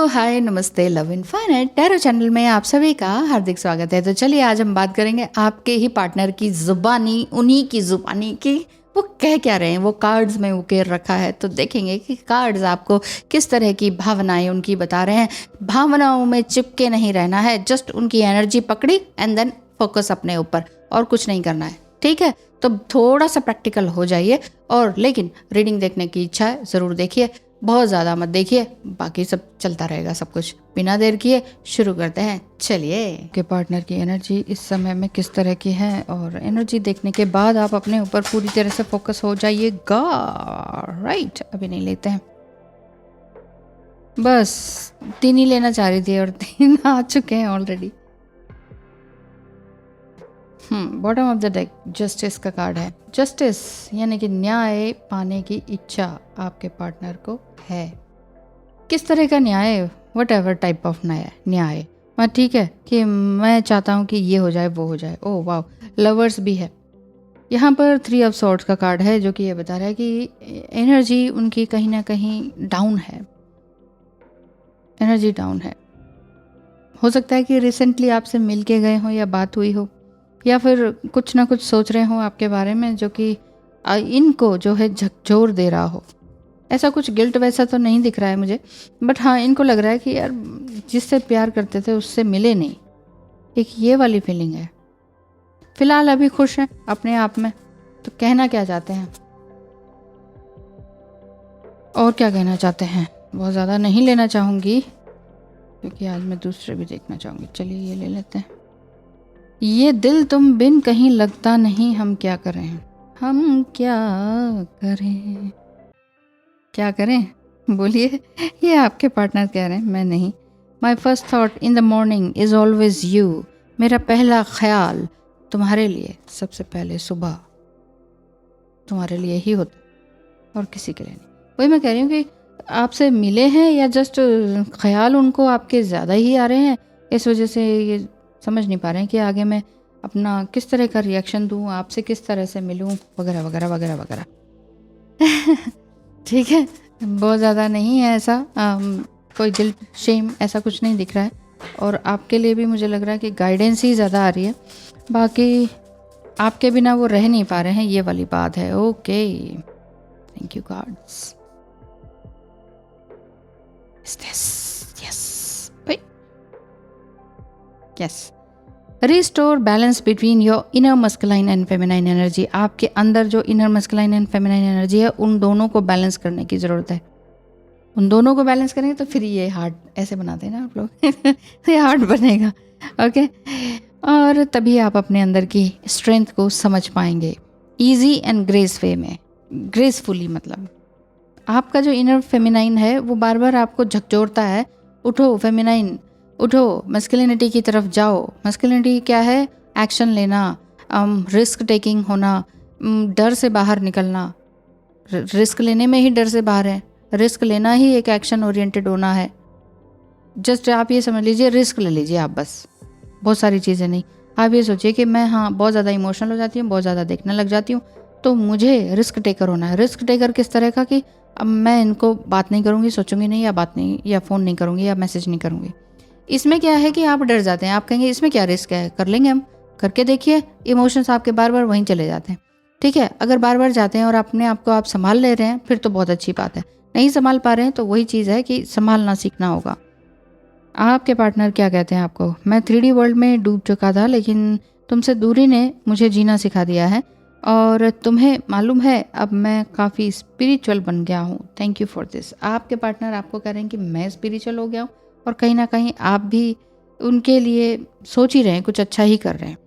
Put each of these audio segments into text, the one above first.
हाय नमस्ते love infinite tarot channel में आप सभी का हार्दिक स्वागत है। तो चलिए आज हम बात करेंगे आपके ही पार्टनर की जुबानी, उन्हीं की जुबानी की वो कह क्या रहे हैं, वो कार्ड्स में उकेर रखा है। तो देखेंगे कि कार्ड्स आपको किस तरह की भावनाएं उनकी बता रहे हैं। भावनाओं में चिपके नहीं रहना है, जस्ट उनकी एनर्जी पकड़ी एंड देन फोकस अपने ऊपर, और कुछ नहीं करना है। ठीक है, तो थोड़ा सा प्रैक्टिकल हो जाइए। और लेकिन रीडिंग देखने की इच्छा है ज़रूर देखिए, बहुत ज़्यादा मत देखिए, बाकी सब चलता रहेगा सब कुछ। बिना देर किए शुरू करते हैं। चलिए, के पार्टनर की एनर्जी इस समय में किस तरह की है, और एनर्जी देखने के बाद आप अपने ऊपर पूरी तरह से फोकस हो जाइएगा। राइट, अभी नहीं लेते हैं, बस 3 ही लेना चाह रही थी और 3 आ चुके हैं already. Bottom of the deck justice का कार्ड है। जस्टिस यानी कि न्याय पाने की इच्छा आपके पार्टनर को है। किस तरह का न्याय? वट एवर टाइप ऑफ न्याय। मैं ठीक है कि मैं चाहता हूँ कि ये हो जाए वो हो जाए। ओह वाह, लवर्स भी है यहाँ पर। 3 ऑफ सॉर्ड्स का कार्ड है जो कि ये बता रहा है कि एनर्जी उनकी कहीं ना कहीं डाउन है। एनर्जी डाउन है। हो सकता है कि रिसेंटली आपसे मिल के गए हों या बात हुई हो, या फिर कुछ ना कुछ सोच रहे हो आपके बारे में जो कि इनको जो है झकझोर दे रहा हो। ऐसा कुछ गिल्ट वैसा तो नहीं दिख रहा है मुझे, बट हाँ इनको लग रहा है कि यार जिससे प्यार करते थे उससे मिले नहीं, एक ये वाली फीलिंग है। फिलहाल अभी खुश हैं अपने आप में। तो कहना क्या चाहते हैं और क्या कहना चाहते हैं? बहुत ज़्यादा नहीं लेना चाहूँगी क्योंकि आज मैं दूसरे भी देखना चाहूँगी। चलिए ये ले लेते हैं। ये दिल तुम बिन कहीं लगता नहीं, हम क्या करें, हम क्या करें, क्या करें बोलिए। ये आपके पार्टनर कह रहे हैं, मैं नहीं। My first thought in the morning is always you. मेरा पहला ख्याल तुम्हारे लिए सबसे पहले सुबह तुम्हारे लिए ही होता और किसी के लिए नहीं। वही मैं कह रही हूँ कि आपसे मिले हैं या जस्ट ख्याल उनको आपके ज़्यादा ही आ रहे हैं, इस वजह से ये समझ नहीं पा रहे हैं कि आगे मैं अपना किस तरह का रिएक्शन दूँ, आपसे किस तरह से मिलूँ, वगैरह वगैरह वगैरह वगैरह। ठीक है, बहुत ज़्यादा नहीं है ऐसा, कोई गिल्ट शेम ऐसा कुछ नहीं दिख रहा है। और आपके लिए भी मुझे लग रहा है कि गाइडेंस ही ज़्यादा आ रही है, बाकी आपके बिना वो रह नहीं पा रहे हैं, ये वाली बात है। Okay, thank you cards. Yes, restore balance between your inner masculine and feminine energy. आपके अंदर जो inner masculine and feminine energy है, उन दोनों को बैलेंस करने की ज़रूरत है। उन दोनों को बैलेंस करेंगे तो फिर ये हार्ट ऐसे बनाते हैं ना आप लोग। ये हार्ट बनेगा। ओके, और तभी आप अपने अंदर की स्ट्रेंथ को समझ पाएंगे ईजी एंड ग्रेस वे में, ग्रेसफुली। मतलब आपका जो इनर फेमिनाइन है वो बार बार आपको झकझोरता है, उठो फेमिनाइन, उठो, मस्कुलिनिटी की तरफ जाओ। मस्कुलिनिटी क्या है? एक्शन लेना, रिस्क टेकिंग होना, डर से बाहर निकलना। रिस्क लेने में ही डर से बाहर है, रिस्क लेना ही एक एक्शन ओरिएंटेड होना है। जस्ट आप ये समझ लीजिए, रिस्क ले लीजिए आप, बस। बहुत सारी चीज़ें नहीं, आप ये सोचिए कि मैं बहुत ज़्यादा इमोशनल हो जाती हूँ, बहुत ज़्यादा देखने लग जाती हूँ, तो मुझे रिस्क टेकर होना है। रिस्क टेकर किस तरह का कि अब मैं इनको बात नहीं करूँगी, सोचूंगी नहीं, या बात नहीं, या फ़ोन नहीं करूँगी, या मैसेज नहीं करूँगी। इसमें क्या है कि आप डर जाते हैं, आप कहेंगे इसमें क्या रिस्क है, कर लेंगे हम, करके देखिए। इमोशंस आपके बार बार वहीं चले जाते हैं। ठीक है, अगर बार बार जाते हैं और अपने आप को आप संभाल ले रहे हैं फिर तो बहुत अच्छी बात है। नहीं संभाल पा रहे हैं तो वही चीज़ है कि संभालना सीखना होगा। आपके पार्टनर क्या कहते हैं आपको? मैं 3D वर्ल्ड में डूब चुका था, लेकिन तुमसे दूरी ने मुझे जीना सिखा दिया है, और तुम्हें मालूम है अब मैं काफ़ी स्पिरिचुअल बन गया हूँ। Thank you for this. आपके पार्टनर आपको कह रहे हैं कि मैं स्पिरिचुअल हो गया हूँ, और कहीं ना कहीं आप भी उनके लिए सोच ही रहे हैं, कुछ अच्छा ही कर रहे हैं।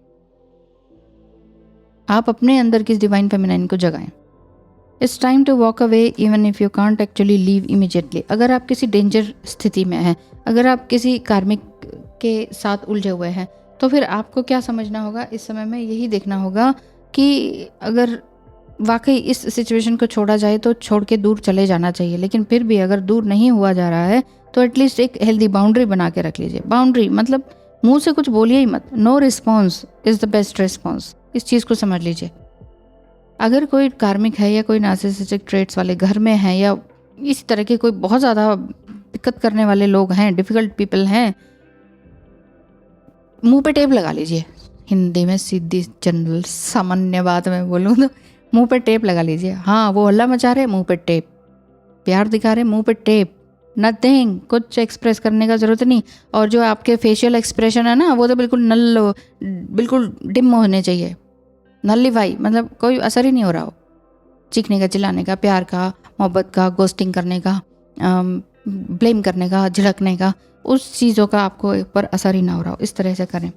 आप अपने अंदर की डिवाइन फेमिनाइन को जगाएं। It's time to walk away even if you can't actually leave immediately. अगर आप किसी डेंजर स्थिति में हैं, अगर आप किसी कार्मिक के साथ उलझे हुए हैं, तो फिर आपको क्या समझना होगा इस समय में? यही देखना होगा कि अगर वाकई इस सिचुएशन को छोड़ा जाए तो छोड़ के दूर चले जाना चाहिए, लेकिन फिर भी अगर दूर नहीं हुआ जा रहा है तो एटलीस्ट एक हेल्दी बाउंड्री बना के रख लीजिए। बाउंड्री मतलब मुंह से कुछ बोलिए ही मत। No response is the best response. इस चीज़ को समझ लीजिए। अगर कोई कार्मिक है या कोई नार्सिसिस्टिक ट्रेट्स वाले घर में है, या इस तरह के कोई बहुत ज़्यादा दिक्कत करने वाले लोग हैं, डिफ़िकल्ट पीपल हैं, मुँह पे टेप लगा लीजिए। हिंदी में सीधी जनरल सामान्य बात मैं बोलूँ तो मुँह पे टेप लगा लीजिए। हाँ, वो हल्ला मचा रहे, मुँह पे टेप, प्यार दिखा रहे, मुँह पे टेप, नथिंग, कुछ एक्सप्रेस करने का ज़रूरत नहीं। और जो आपके फेशियल एक्सप्रेशन है ना, वो तो बिल्कुल नल, बिल्कुल डिम होने चाहिए, नलिफाई, मतलब कोई असर ही नहीं हो रहा हो। चीखने का, चिल्लाने का, प्यार का, मोहब्बत का, गोस्टिंग करने का, ब्लेम करने का, झिड़कने का, उस चीज़ों का आपको ऊपर असर ही ना हो रहा हो, इस तरह से करें।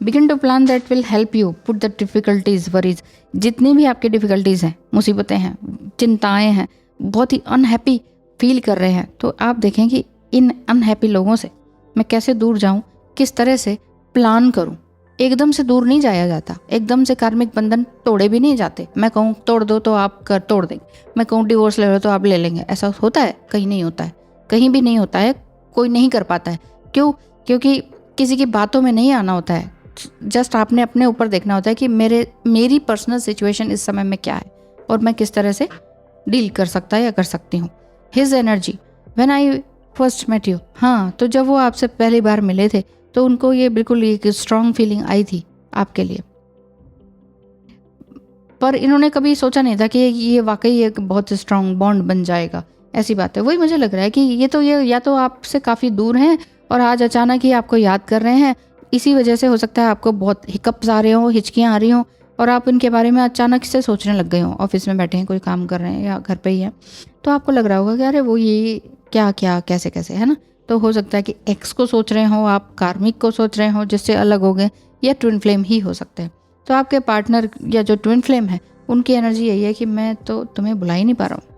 Begin to plan that will help you put the difficulties, worries, जितनी भी आपकी डिफ़िकल्टीज़ हैं, मुसीबतें हैं, चिंताएं हैं, बहुत ही अनहैप्पी फील कर रहे हैं, तो आप देखें कि इन अनहैप्पी लोगों से मैं कैसे दूर जाऊं, किस तरह से प्लान करूं। एकदम से दूर नहीं जाया जाता, एकदम से कार्मिक बंधन तोड़े भी नहीं जाते। मैं कहूँ तोड़ दो तो आप कर तोड़ देंगे, मैं कहूँ डिवोर्स ले लो तो आप ले लेंगे, ऐसा होता है? कहीं नहीं होता है, कहीं भी नहीं होता है, कोई नहीं कर पाता है। क्यों? क्योंकि किसी की बातों में नहीं आना होता है, जस्ट आपने अपने ऊपर देखना होता है कि मेरी पर्सनल सिचुएशन इस समय में क्या है और मैं किस तरह से डील कर सकता या कर सकती हूँ। His energy when I first met you, हाँ, तो जब वो आपसे पहली बार मिले थे तो उनको ये बिल्कुल एक स्ट्रॉन्ग फीलिंग आई थी आपके लिए, पर इन्होंने कभी सोचा नहीं था कि ये वाकई एक बहुत स्ट्रॉन्ग बॉन्ड बन जाएगा। ऐसी बात है, वही मुझे लग रहा है कि ये या तो आपसे काफ़ी दूर हैं और आज अचानक ही आपको याद कर रहे हैं, इसी वजह से हो सकता है आपको बहुत हिकअप्स आ रहे हों, हिचकियाँ आ रही हों और आप इनके बारे में अचानक से सोचने लग गए हों। ऑफिस में बैठे हैं, कोई काम कर रहे हैं या घर पे ही हैं, तो आपको लग रहा होगा कि अरे वो ये क्या क्या कैसे कैसे, है ना। तो हो सकता है कि एक्स को सोच रहे हो आप, कार्मिक को सोच रहे हो जिससे अलग हो गए, या ट्विन फ्लेम ही हो सकते हैं। तो आपके पार्टनर या जो ट्विन फ्लेम है उनकी एनर्जी यही है कि मैं तो तुम्हें बुला ही नहीं पा रहा हूँ।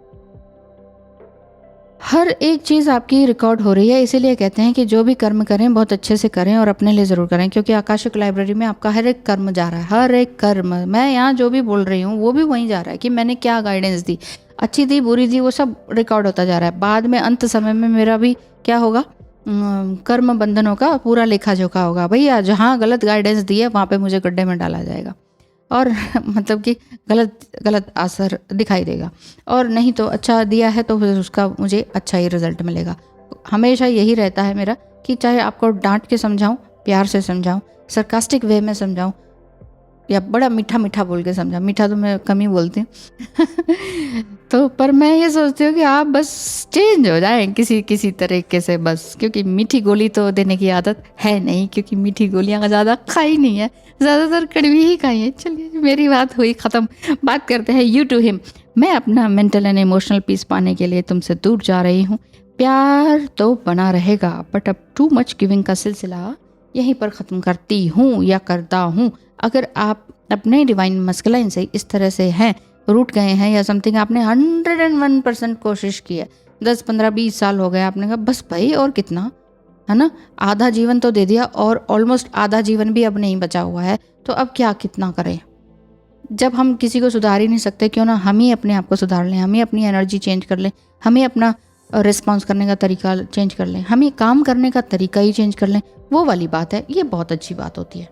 हर एक चीज़ आपकी रिकॉर्ड हो रही है, इसीलिए कहते हैं कि जो भी कर्म करें बहुत अच्छे से करें और अपने लिए ज़रूर करें, क्योंकि आकाशिक लाइब्रेरी में आपका हर एक कर्म जा रहा है, हर एक कर्म। मैं यहाँ जो भी बोल रही हूँ वो भी वहीं जा रहा है कि मैंने क्या गाइडेंस दी, अच्छी दी बुरी दी, वो सब रिकॉर्ड होता जा रहा है। बाद में अंत समय में मेरा भी क्या होगा, कर्म बंधनों का पूरा लेखा जोखा होगा। भैया जहाँ गलत गाइडेंस दी है वहाँ पे मुझे गड्ढे में डाला जाएगा और मतलब कि गलत असर दिखाई देगा, और नहीं तो अच्छा दिया है तो फिर उसका मुझे अच्छा ही रिजल्ट मिलेगा। हमेशा यही रहता है मेरा कि चाहे आपको डांट के समझाऊं, प्यार से समझाऊं, सरकास्टिक वे में समझाऊं या बड़ा मीठा मीठा बोल के समझाऊं, मीठा तो मैं कम ही बोलती हूँ तो पर मैं ये सोचती हूँ कि आप बस चेंज हो जाएं किसी तरीके से बस, क्योंकि मीठी गोली तो देने की आदत है नहीं, क्योंकि मीठी गोलियाँ ज़्यादा खाई नहीं है, ज़्यादातर कड़वी ही खाई है। चलिए मेरी बात हुई ख़त्म, बात करते हैं यू टू हिम। मैं अपना मेंटल एंड इमोशनल पीस पाने के लिए तुमसे दूर जा रही हूँ। प्यार तो बना रहेगा, बट अब टू मच गिविंग का सिलसिला यहीं पर ख़त्म करती हूँ या करता हूँ। अगर आप अपने डिवाइन मस्कुलाइन से इस तरह से हैं, रूठ गए हैं या समथिंग, आपने 101% कोशिश की है, 10 15 20 साल हो गए, आपने कहा बस भाई और कितना, है ना, आधा जीवन तो दे दिया और ऑलमोस्ट आधा जीवन भी अब नहीं बचा हुआ है, तो अब क्या कितना करें। जब हम किसी को सुधार ही नहीं सकते, क्यों ना हम ही अपने आप को सुधार लें, हम ही अपनी एनर्जी चेंज कर लें, हम ही अपना रिस्पॉन्स करने का तरीका चेंज कर लें, हम ही काम करने का तरीका ही चेंज कर लें। वो वाली बात है, ये बहुत अच्छी बात होती है।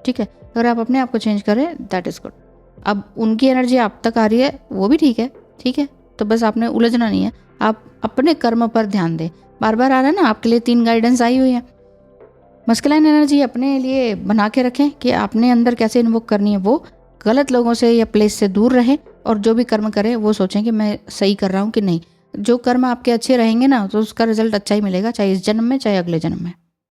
ठीक है, अगर आप अपने आप को चेंज करें दैट इज़ गुड। अब उनकी एनर्जी आप तक आ रही है वो भी ठीक है, ठीक है, तो बस आपने उलझना नहीं है, आप अपने कर्म पर ध्यान दें। बार बार आ रहा है ना, आपके लिए 3 गाइडेंस आई हुई है। मस्कुलाइन एनर्जी अपने लिए बना के रखें कि आपने अंदर कैसे इन्वोक करनी है, वो गलत लोगों से या प्लेस से दूर रहें, और जो भी कर्म करें वो सोचें कि मैं सही कर रहा हूँ कि नहीं। जो कर्म आपके अच्छे रहेंगे ना तो उसका रिजल्ट अच्छा ही मिलेगा, चाहे इस जन्म में चाहे अगले जन्म में।